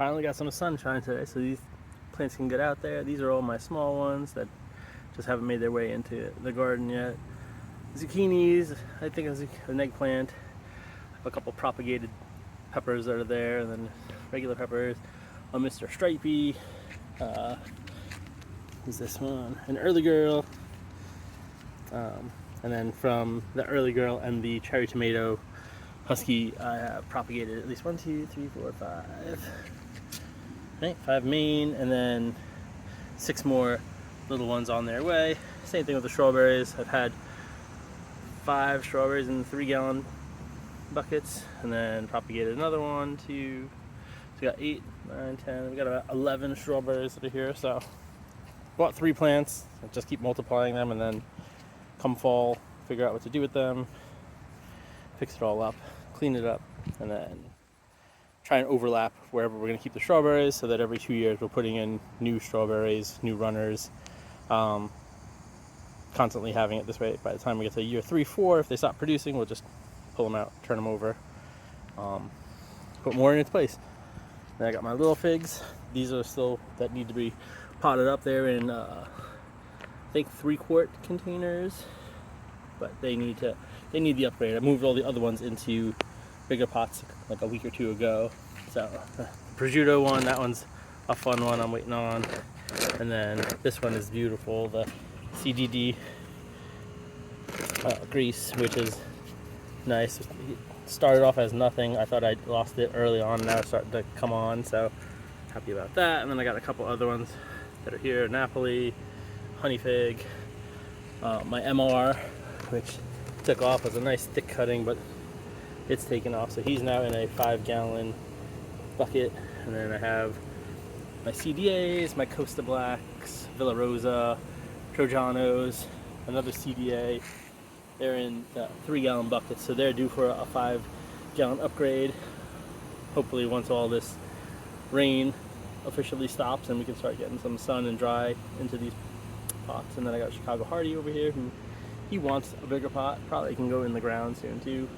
Finally got some sunshine today, so these plants can get out there. These are all my small ones that just haven't made their way into the garden yet. Zucchinis, I think an eggplant. I have a couple propagated peppers that are there, and then regular peppers. A Mr. Stripey. Who's this one? An early girl. And then from the early girl and the cherry tomato husky, I have propagated at least 1, 2, 3, 4, 5. Right, 5 main, and then 6 more little ones on their way. Same thing with the strawberries. I've had 5 strawberries in 3-gallon buckets, and then propagated another one, 2. So we got 8, 9, 10. We got about 11 strawberries that are here. So bought 3 plants. I just keep multiplying them, and then come fall, figure out what to do with them, fix it all up, clean it up, and then try and overlap wherever we're going to keep the strawberries, so that every 2 years we're putting in new strawberries, new runners, constantly having it this way. By the time we get to year 3, 4, if they stop producing, we'll just pull them out, turn them over, put more in its place. Then I got my little figs. These are still that need to be potted up there in I think 3-quart containers, but they need the upgrade. I moved all the other ones into bigger pots like a week or 2 ago. So the prosciutto one, that one's a fun one I'm waiting on. And then this one is beautiful, the CDD grease, which is nice. It started off as nothing. I thought I'd lost it early on, now it's starting to come on, so happy about that. And then I got a couple other ones that are here, Napoli, honey fig, my MR, which took off, as a nice thick cutting, but it's taken off, so he's now in a 5-gallon bucket. And then I have my CDAs, my Costa Blacks, Villa Rosa, Trojanos, another CDA. They're in 3-gallon buckets, so they're due for a 5-gallon upgrade. Hopefully once all this rain officially stops and we can start getting some sun and dry into these pots. And then I got Chicago Hardy over here, who he wants a bigger pot, probably can go in the ground soon too.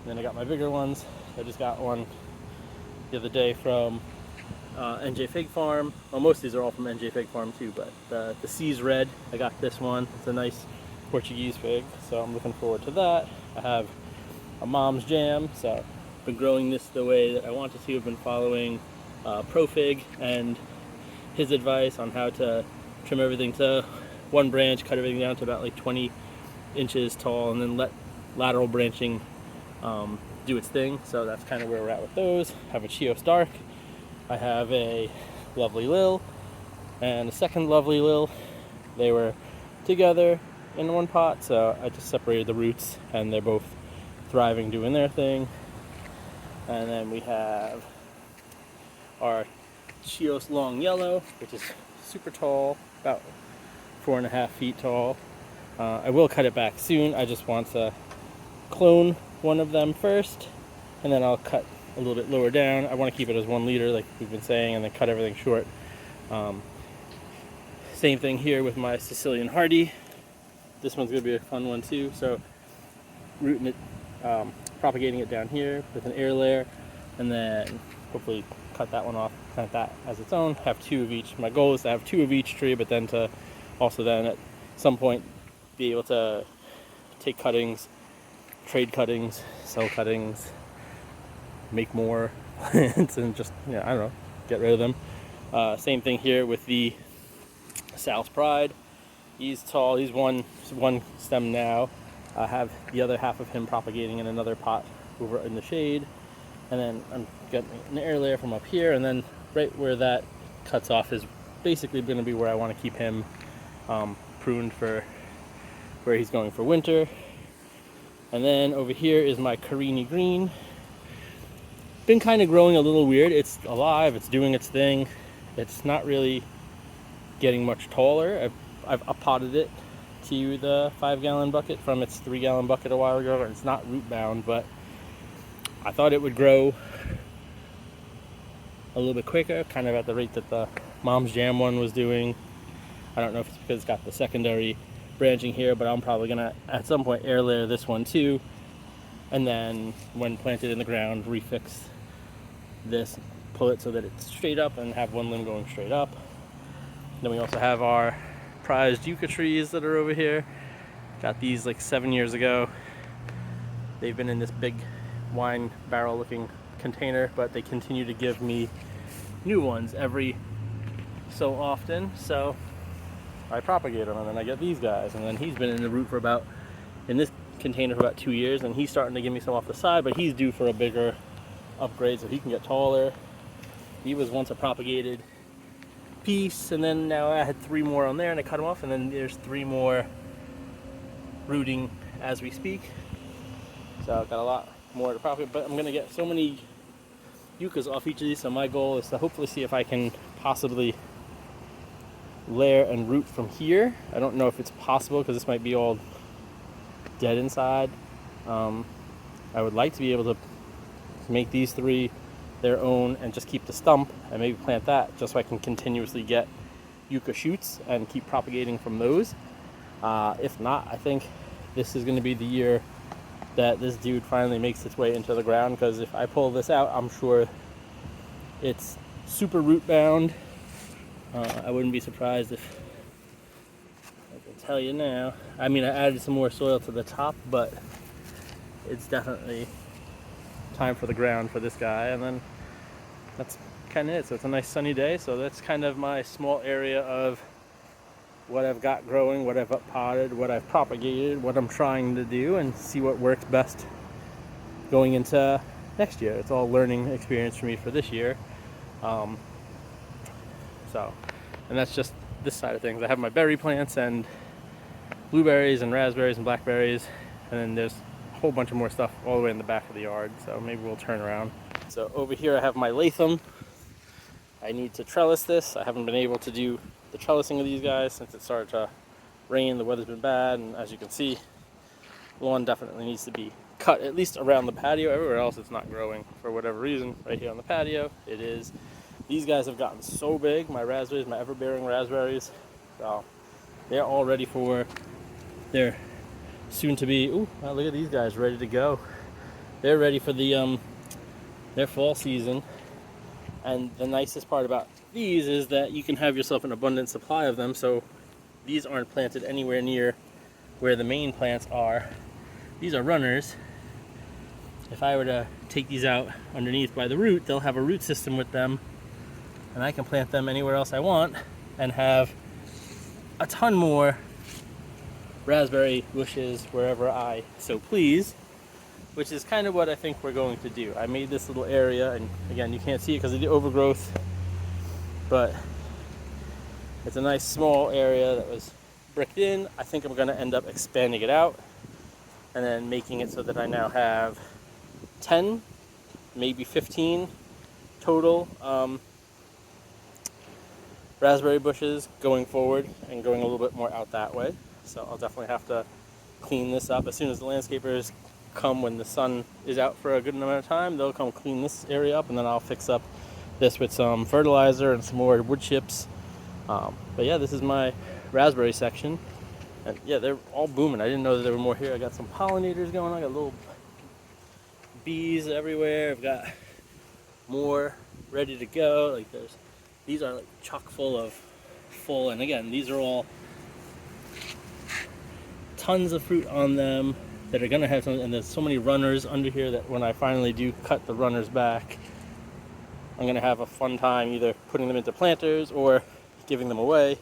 Then I got my bigger ones. I just got one the other day from NJ Fig Farm. Well, most of these are all from NJ Fig Farm too, but the C's Red, I got this one. It's a nice Portuguese fig, so I'm looking forward to that. I have a Mom's Jam, so I've been growing this the way that I wanted to. I've been following ProFig and his advice on how to trim everything to one branch, cut everything down to about like 20 inches tall, and then let lateral branching do its thing. So that's kind of where we're at with those. I have a Chios Dark. I have a Lovely Lil and a second Lovely Lil. They were together in one pot, so I just separated the roots, and they're both thriving, doing their thing. And then we have our Chios Long Yellow, which is super tall, about 4.5 feet tall. I will cut it back soon. I just want to clone one of them first, and then I'll cut a little bit lower down. I want to keep it as 1 liter like we've been saying, and then cut everything short. Same thing here with my Sicilian Hardy. This one's going to be a fun one too. So rooting it, propagating it down here with an air layer, and then hopefully cut that one off, plant that as its own, have 2 of each. My goal is to have 2 of each tree, but then to also then at some point be able to take cuttings, trade cuttings, sell cuttings, make more plants, and just, I don't know, get rid of them. Same thing here with the Sal's Pride. He's tall, he's one stem now. I have the other half of him propagating in another pot over in the shade. And then I'm getting an air layer from up here, and then right where that cuts off is basically going to be where I want to keep him pruned for where he's going for winter. And then over here is my Carini Green. Been kind of growing a little weird. It's alive, it's doing its thing. It's not really getting much taller. I've up-potted it to the 5-gallon bucket from its 3-gallon bucket a while ago. It's not root bound, but I thought it would grow a little bit quicker, kind of at the rate that the Mom's Jam one was doing. I don't know if it's because it's got the secondary branching here, but I'm probably gonna at some point air layer this one too, and then when planted in the ground refix this, pull it so that it's straight up and have one limb going straight up. Then we also have our prized yucca trees that are over here. Got these like 7 years ago. They've been in this big wine barrel looking container, but they continue to give me new ones every so often. So I propagate them, and then I get these guys. And then he's been in the root for in this container for about 2 years, and he's starting to give me some off the side, but he's due for a bigger upgrade so he can get taller. He was once a propagated piece, and then now I had 3 more on there, and I cut them off, and then there's 3 more rooting as we speak. So I've got a lot more to propagate, but I'm going to get so many yuccas off each of these, so my goal is to hopefully see if I can possibly layer and root from here. I don't know if it's possible because this might be all dead inside. I would like to be able to make these 3 their own and just keep the stump and maybe plant that just so I can continuously get yucca shoots and keep propagating from those. If not, I think this is going to be the year that this dude finally makes its way into the ground, because if I pull this out, I'm sure it's super root bound. I wouldn't be surprised if, I can tell you now, I mean, I added some more soil to the top, but it's definitely time for the ground for this guy. And then that's kind of it. So it's a nice sunny day, so that's kind of my small area of what I've got growing, what I've uppotted, what I've propagated, what I'm trying to do, and see what works best going into next year. It's all learning experience for me for this year. And that's just this side of things. I have my berry plants and blueberries and raspberries and blackberries, and then there's a whole bunch of more stuff all the way in the back of the yard, so maybe we'll turn around. So over here I have my Latham. I need to trellis this. I haven't been able to do the trellising of these guys since it started to rain. The weather's been bad, and as you can see, the lawn definitely needs to be cut, at least around the patio. Everywhere else it's not growing for whatever reason. Right here on the patio it is. These guys have gotten so big, my raspberries, my ever-bearing raspberries. So they're all ready for their soon-to-be, ooh, wow, look at these guys ready to go. They're ready for the their fall season. And the nicest part about these is that you can have yourself an abundant supply of them, so these aren't planted anywhere near where the main plants are. These are runners. If I were to take these out underneath by the root, they'll have a root system with them, and I can plant them anywhere else I want and have a ton more raspberry bushes wherever I so please, which is kind of what I think we're going to do. I made this little area, and again, you can't see it because of the overgrowth, but it's a nice small area that was bricked in. I think I'm going to end up expanding it out and then making it so that I now have 10, maybe 15 total raspberry bushes going forward, and going a little bit more out that way. So I'll definitely have to clean this up. As soon as the landscapers come, when the sun is out for a good amount of time, they'll come clean this area up, and then I'll fix up this with some fertilizer and some more wood chips. But yeah, this is my raspberry section, and yeah, they're all booming. I didn't know that there were more here. I got some pollinators going on. I got little bees everywhere. I've got more ready to go. Like these are like chock full of full, and again, these are all tons of fruit on them that are gonna have some, and there's so many runners under here that when I finally do cut the runners back, I'm gonna have a fun time either putting them into planters or giving them away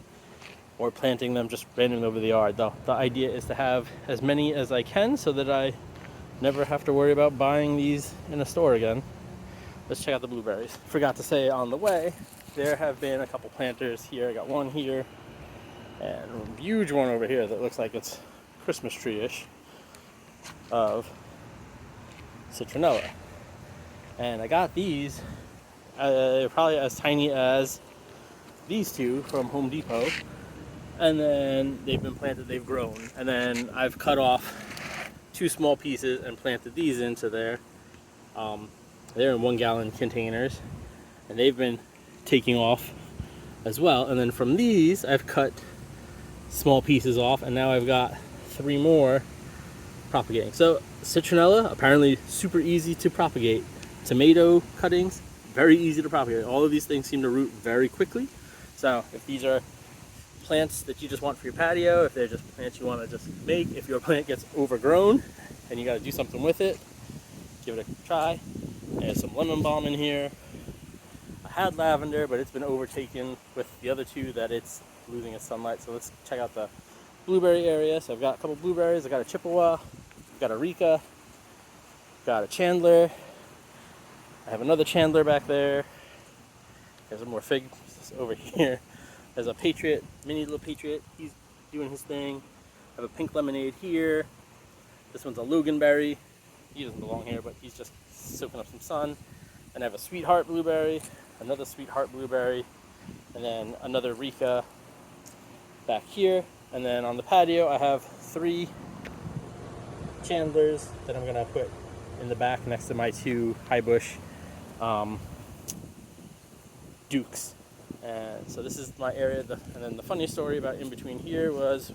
or planting them just randomly over the yard. The idea is to have as many as I can so that I never have to worry about buying these in a store again. Let's check out the blueberries. Forgot to say on the way, there have been a couple planters here. I got one here and a huge one over here that looks like it's Christmas tree-ish of citronella. And I got these probably as tiny as these two from Home Depot, and then they've been planted, they've grown, and then I've cut off 2 small pieces and planted these into there. They're in 1-gallon containers, and they've been taking off as well. And then from these I've cut small pieces off, and now I've got 3 more propagating. So citronella, apparently super easy to propagate. Tomato cuttings, very easy to propagate. All of these things seem to root very quickly. So if these are plants that you just want for your patio, if they're just plants you want to just make, if your plant gets overgrown and you got to do something with it, give it a try. There's some lemon balm in here. I had lavender, but it's been overtaken with the other two that it's losing its sunlight. So let's check out the blueberry area. So I've got a couple blueberries. I got a Chippewa, I've got a Rika, got a Chandler. I have another Chandler back there. There's some more figs over here. There's a Patriot, mini little Patriot. He's doing his thing. I have a pink lemonade here. This one's a Loganberry. He doesn't belong here, but he's just soaking up some sun. And I have a Sweetheart blueberry, another Sweetheart blueberry, and then another Rika back here. And then on the patio, I have 3 Chandlers that I'm gonna put in the back next to my 2 high bush Dukes. And so this is my area. And then the funny story about in between here was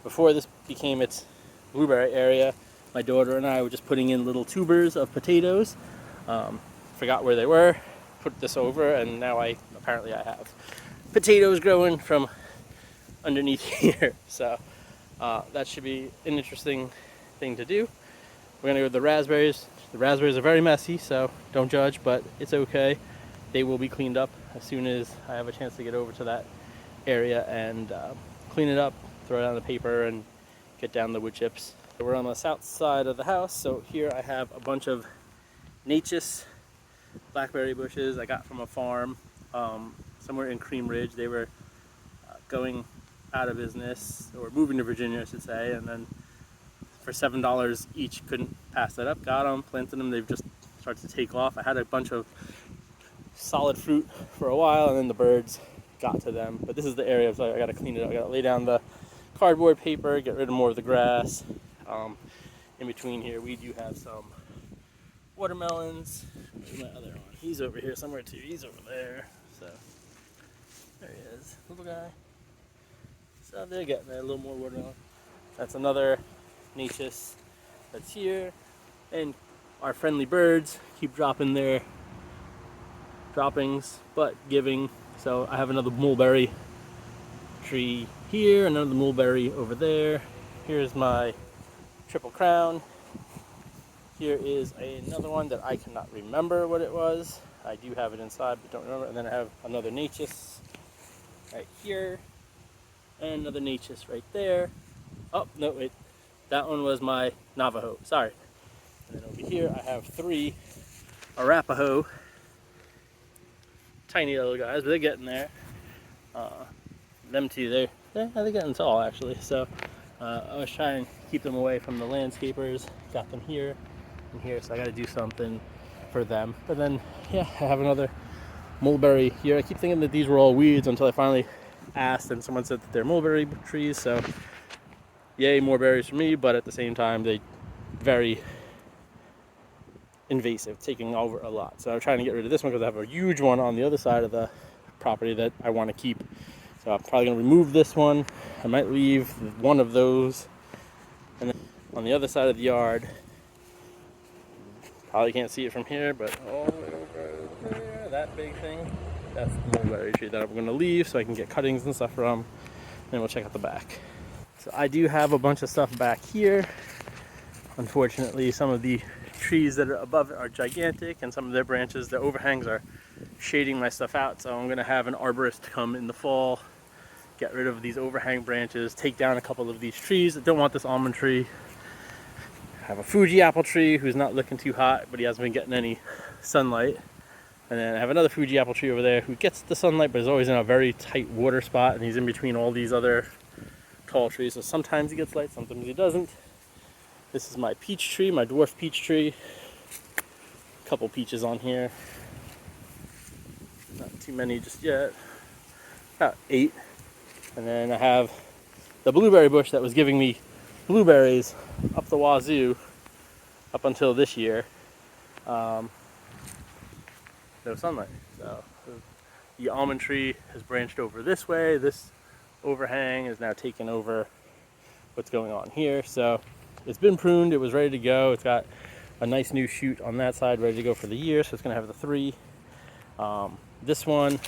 before this became its blueberry area, my daughter and I were just putting in little tubers of potatoes. Forgot where they were, put this over, and now apparently I have potatoes growing from underneath here. So that should be an interesting thing to do. We're gonna go with the raspberries. The raspberries are very messy, so don't judge, but it's okay. They will be cleaned up as soon as I have a chance to get over to that area and clean it up, throw it on the paper, and get down the wood chips. We're on the south side of the house, so here I have a bunch of Natchez blackberry bushes I got from a farm somewhere in Cream Ridge. They were going out of business, or moving to Virginia, I should say, and then for $7 each, couldn't pass that up. Got them, planted them, they've just started to take off. I had a bunch of solid fruit for a while, and then the birds got to them. But this is the area, so I gotta clean it up. I gotta lay down the cardboard paper, get rid of more of the grass. In between here, we do have some watermelons. Where's my other one? He's over here somewhere too. He's over there. So there he is, little guy. So they're getting there, a little more watermelon. That's another Natchez that's here. And our friendly birds keep dropping their droppings, but giving. So I have another mulberry tree here, another mulberry over there. Here's my Triple Crown. Here is another one that I cannot remember what it was. I do have it inside, but don't remember. And then I have another Natchez right here, and another Natchez right there. Oh, no, wait. That one was my Navajo. Sorry. And then over here, I have 3 Arapaho. Tiny little guys, but they're getting there. Them two, they're getting tall, actually. So I was trying to keep them away from the landscapers. Got them here and here, so I got to do something for them. But then, yeah, I have another mulberry here. I keep thinking that these were all weeds until I finally asked, and someone said that they're mulberry trees. So, yay, more berries for me. But at the same time, they very invasive, taking over a lot. So I'm trying to get rid of this one because I have a huge one on the other side of the property that I want to keep. So I'm probably going to remove this one. I might leave one of those. And then on the other side of the yard, probably can't see it from here, but all the way over there, that big thing, that's the mulberry tree that I'm going to leave so I can get cuttings and stuff from. Then we'll check out the back. So I do have a bunch of stuff back here. Unfortunately, some of the trees that are above it are gigantic, and some of their branches, the overhangs, are shading my stuff out. So I'm going to have an arborist come in the fall, get rid of these overhang branches, take down a couple of these trees. I don't want this almond tree. I have a Fuji apple tree who's not looking too hot, but he hasn't been getting any sunlight. And then I have another Fuji apple tree over there who gets the sunlight, but is always in a very tight water spot, and he's in between all these other tall trees. So sometimes he gets light, sometimes he doesn't. This is my peach tree, my dwarf peach tree. A couple peaches on here. Not too many just yet. About 8. And then I have the blueberry bush that was giving me blueberries up the wazoo up until this year. No sunlight. So the almond tree has branched over this way. This overhang is now taking over what's going on here. So it's been pruned, it was ready to go. It's got a nice new shoot on that side ready to go for the year, so it's going to have the 3 This one,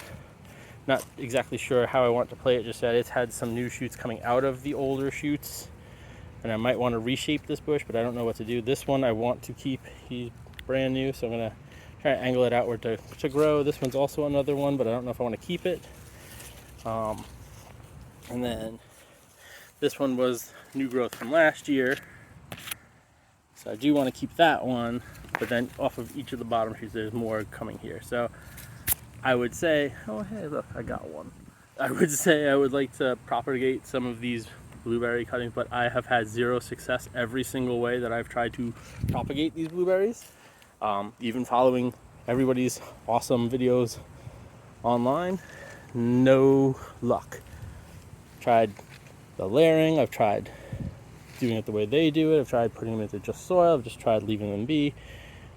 not exactly sure how I want to play it just yet. It's had some new shoots coming out of the older shoots, and I might want to reshape this bush, but I don't know what to do. This one I want to keep. He's brand new, so I'm going to try to angle it outward to grow. This one's also another one, but I don't know if I want to keep it. And then this one was new growth from last year, so I do want to keep that one, but then off of each of the bottom trees there's more coming here. So I would say, oh hey look, I got one. I would say I would like to propagate some of these blueberry cuttings, but I have had zero success every single way that I've tried to propagate these blueberries. Even following everybody's awesome videos online, no luck. Tried the layering, I've tried doing it the way they do it, I've tried putting them into just soil, I've just tried leaving them be.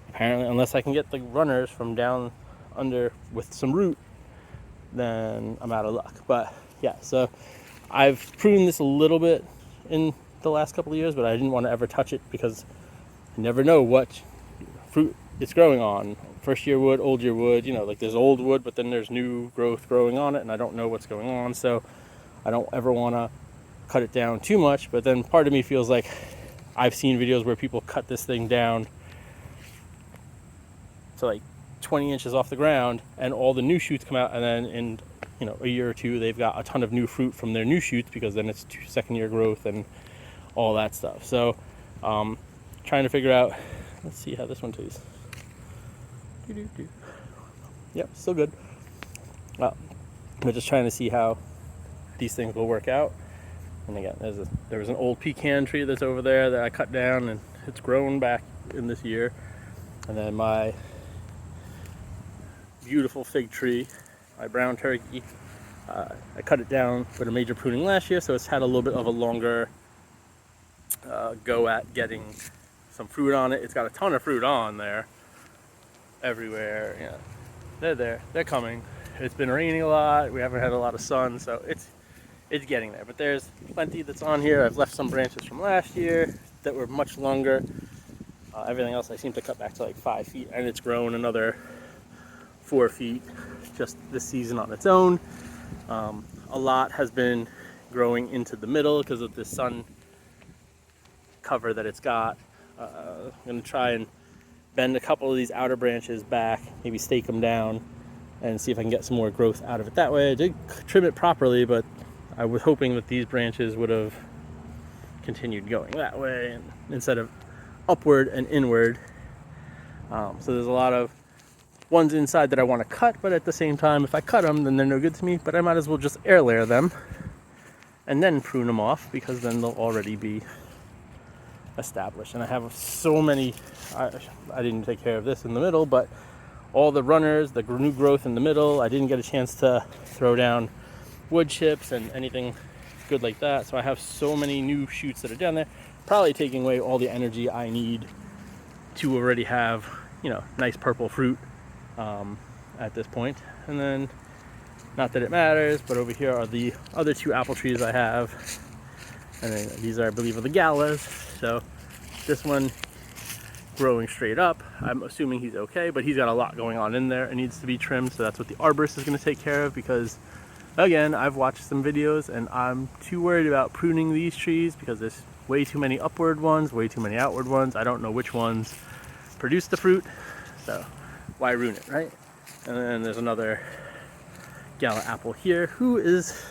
Apparently, unless I can get the runners from down under with some root, then I'm out of luck. But yeah, so I've pruned this a little bit in the last couple of years, but I didn't want to ever touch it because I never know what fruit it's growing on. First year wood, old year wood, you know, like there's old wood, but then there's new growth growing on it, and I don't know what's going on, so I don't ever want to cut it down too much. But then part of me feels like I've seen videos where people cut this thing down to like 20 inches off the ground and all the new shoots come out, and then in a year or two they've got a ton of new fruit from their new shoots because then it's second year growth and all that stuff. So trying to figure out, let's see how this one tastes. Yep, still good. Well, we're just trying to see how these things will work out. And again, there was an old pecan tree that's over there that I cut down, and it's grown back in this year. And then my beautiful fig tree, my brown turkey, I cut it down with a major pruning last year, so it's had a little bit of a longer go at getting some fruit on it. It's got a ton of fruit on there everywhere. Yeah, they're there, they're coming. It's been raining a lot, we haven't had a lot of sun, so it's getting there. But there's plenty that's on here. I've left some branches from last year that were much longer. Everything else I seem to cut back to like 5 feet, and it's grown another 4 feet just this season on its own. A lot has been growing into the middle because of the sun cover that it's got. I'm going to try and bend a couple of these outer branches back, maybe stake them down, and see if I can get some more growth out of it that way. I did trim it properly, but I was hoping that these branches would have continued going that way instead of upward and inward. So there's a lot of ones inside that I want to cut, but at the same time, if I cut them, then they're no good to me. But I might as well just air layer them and then prune them off, because then they'll already be established. And I have so many, I didn't take care of this in the middle, but all the runners, the new growth in the middle, I didn't get a chance to throw down wood chips and anything good like that. So I have so many new shoots that are down there, probably taking away all the energy I need to already have, nice purple fruit at this point. And then, not that it matters, but over here are the other 2 apple trees I have. And then these are, I believe, are the galas. So this one growing straight up, I'm assuming he's okay, but he's got a lot going on in there. It needs to be trimmed, so that's what the arborist is going to take care of, because again, I've watched some videos and I'm too worried about pruning these trees because there's way too many upward ones, way too many outward ones. I don't know which ones produce the fruit, so why ruin it, right? And then there's another gala apple here who is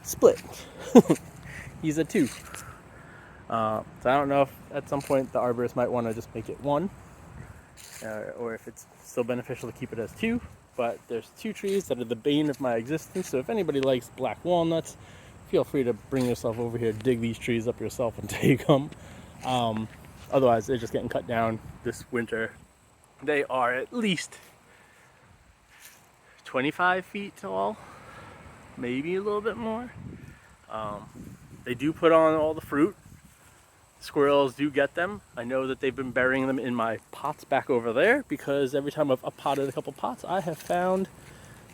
split. He's a 2. So I don't know if at some point the arborist might want to just make it 1, or if it's still beneficial to keep it as 2. But there's 2 trees that are the bane of my existence, so if anybody likes black walnuts, feel free to bring yourself over here, dig these trees up yourself and take them. Otherwise, they're just getting cut down this winter. They are at least 25 feet tall, maybe a little bit more. They do put on all the fruit. Squirrels do get them. I know that they've been burying them in my pots back over there, because every time I've up-potted a couple pots, I have found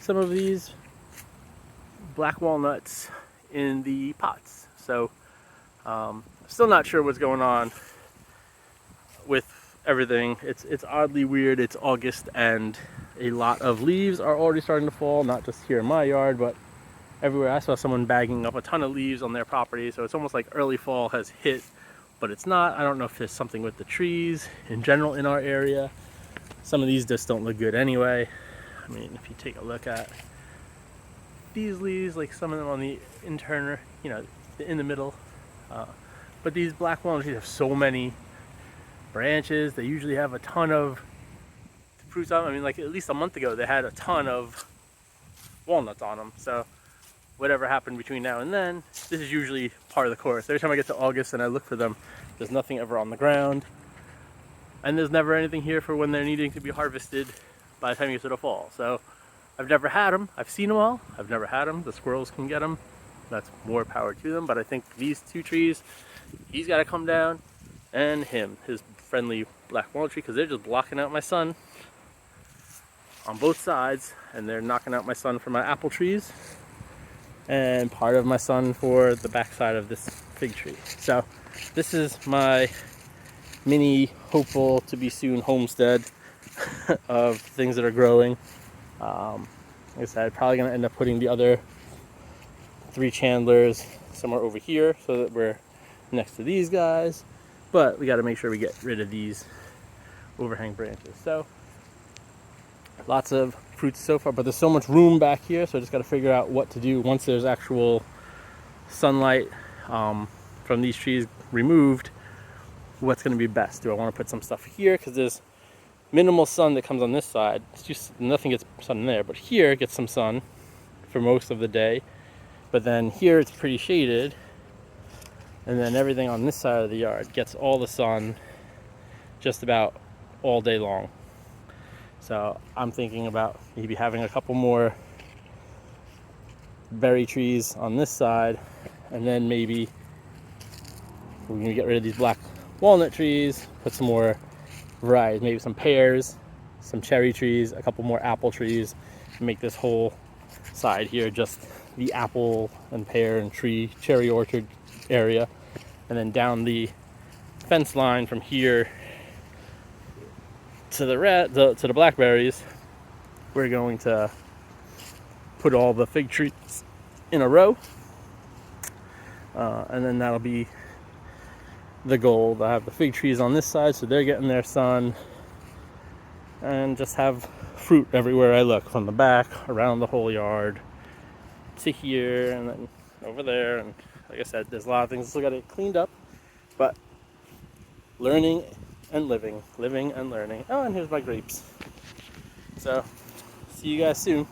some of these black walnuts in the pots. So still not sure what's going on with everything. It's oddly weird. It's August and a lot of leaves are already starting to fall, not just here in my yard, but everywhere. I saw someone bagging up a ton of leaves on their property, so it's almost like early fall has hit, but it's not. I don't know if there's something with the trees in general in our area. Some of these just don't look good anyway. I mean, if you take a look at these leaves, like some of them on the internal, you know, in the middle, but these black walnut trees have so many branches. They usually have a ton of fruits on them. I mean, like at least a month ago, they had a ton of walnuts on them. So whatever happened between now and then, this is usually part of the course. Every time I get to August and I look for them, there's nothing ever on the ground. And there's never anything here for when they're needing to be harvested by the time you get to the fall. So I've never had them. I've seen them all. I've never had them. The squirrels can get them. That's more power to them. But I think these two trees, he's got to come down, and his friendly black walnut tree, because they're just blocking out my sun on both sides, and they're knocking out my sun for my apple trees and part of my sun for the backside of this fig tree. So this is my mini hopeful to be soon homestead of things that are growing. Like I said, probably gonna end up putting the other 3 chandlers somewhere over here so that we're next to these guys, but we got to make sure we get rid of these overhang branches. So lots of fruits so far, but there's so much room back here, so I just got to figure out what to do once there's actual sunlight from these trees removed. What's going to be best? Do I want to put some stuff here because there's minimal sun that comes on this side? It's just nothing gets sun in there, but here it gets some sun for most of the day. But then here it's pretty shaded, and then everything on this side of the yard gets all the sun just about all day long. So I'm thinking about maybe having a couple more berry trees on this side, and then maybe we're gonna get rid of these black walnut trees, put some more varieties, maybe some pears, some cherry trees, a couple more apple trees, and make this whole side here just the apple and pear and cherry orchard area. And then down the fence line from here to the blackberries, we're going to put all the fig trees in a row, and then that'll be the goal. I have the fig trees on this side, so they're getting their sun, and just have fruit everywhere I look, from the back around the whole yard to here, and then over there. And like I said, there's a lot of things still got to get cleaned up, but learning and living and learning. Oh, and here's my grapes. So see you guys soon.